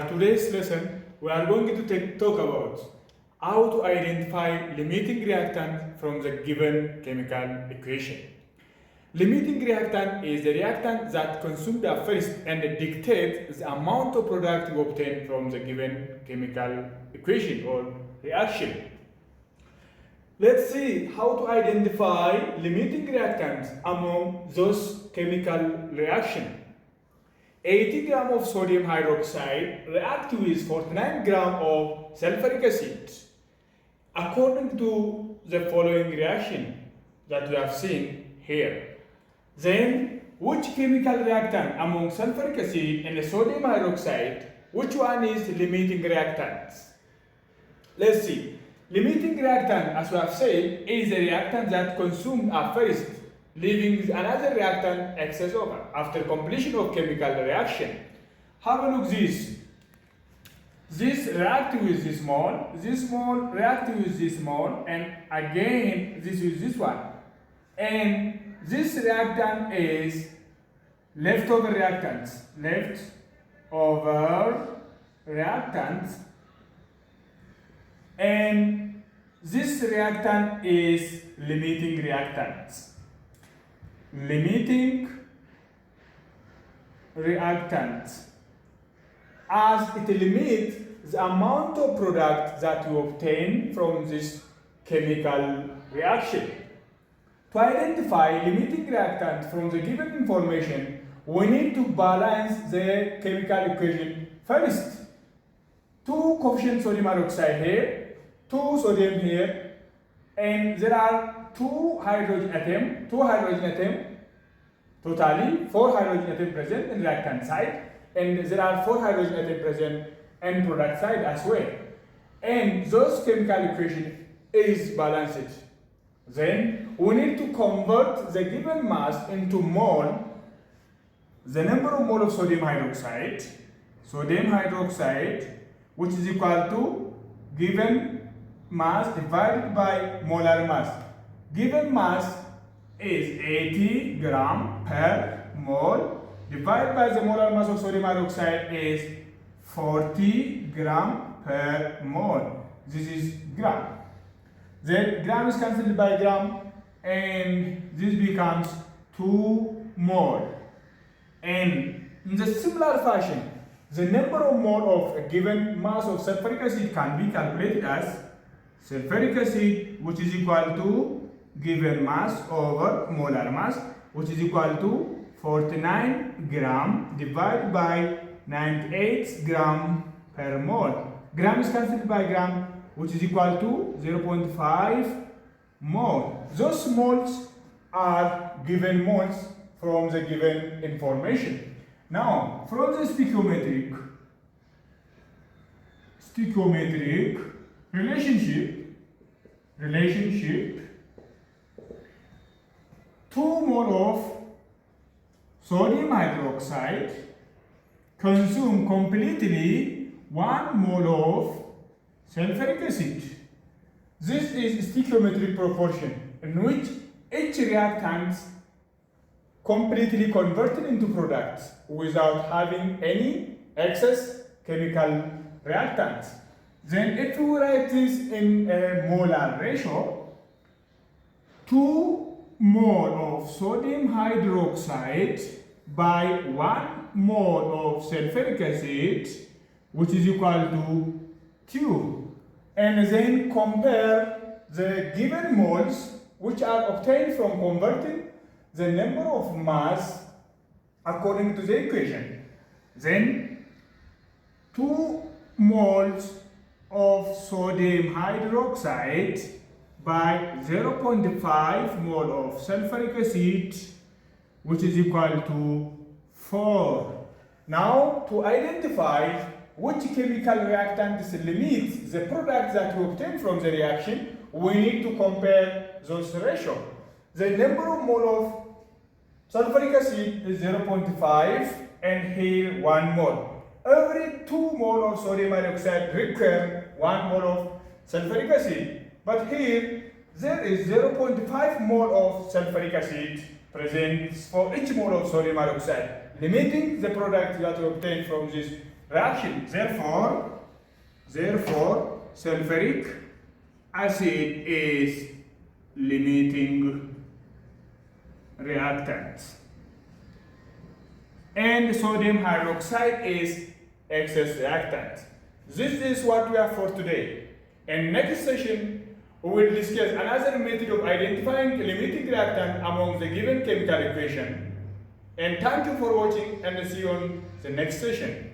Today's lesson, we are going to talk about how to identify limiting reactant from the given chemical equation. Limiting reactant is the reactant that consumed at first and dictates the amount of product we obtain from the given chemical equation or reaction. Let's see how to identify limiting reactants among those chemical reactions. 80 gram of sodium hydroxide react with 49 gram of sulfuric acid according to the following reaction that we have seen here. Then, which chemical reactant among sulfuric acid and sodium hydroxide, which one is limiting reactant? Let's see. Limiting reactant, as we have said, is a reactant that consumed at first, leaving another reactant excess over after completion of chemical reaction. Have a look this. This react with this mole react with this mole, and again this with this one. And this reactant is leftover reactants. And this reactant is limiting reactants. Limiting reactants, as it limits the amount of product that you obtain from this chemical reaction. To identify limiting reactant from the given information, we need to balance the chemical equation first. 2 coefficient sodium hydroxide here, 2 sodium here, and there are 2 hydrogen atoms, totally 4 hydrogen atoms present in reactant side, and there are 4 hydrogen atoms present in product side as well. And those chemical equation is balanced. Then we need to convert the given mass into mole, the number of mole of sodium hydroxide, which is equal to given mass divided by molar mass. Given mass is 80 gram per mole divided by the molar mass of sodium hydroxide is 40 gram per mole. This is gram. Then gram is cancelled by gram and this becomes 2 mole. And in the similar fashion, the number of mole of a given mass of sulfuric acid can be calculated as sulfuric acid, which is equal to given mass over molar mass, which is equal to 49 gram divided by 98 gram per mole. Gram is cancelled by gram, which is equal to 0.5 mole. Those moles are given moles from the given information. Now, from the stoichiometric relationship, 2 mole of sodium hydroxide consume completely 1 mole of sulfuric acid. This is stoichiometric proportion in which each reactant completely converted into products without having any excess chemical reactants. Then if we write this in a molar ratio, 2 mole of sodium hydroxide by 1 mole of sulfuric acid, which is equal to 2. And then compare the given moles which are obtained from converting the number of mass according to the equation. Then 2 moles of sodium hydroxide by 0.5 mole of sulfuric acid, which is equal to 4. Now, to identify which chemical reactant limits the product that we obtain from the reaction, we need to compare those ratios. The number of mole of sulfuric acid is 0.5 and here 1 mole. Every 2 mole of sodium hydroxide require 1 mole of sulfuric acid. But here there is 0.5 mole of sulfuric acid present for each mole of sodium hydroxide, limiting the product that we obtain from this reaction. Therefore, sulfuric acid is limiting reactant. And sodium hydroxide is excess reactant. This is what we have for today. In next session, we will discuss another method of identifying limiting reactant among the given chemical equation. And thank you for watching, and see you on the next session.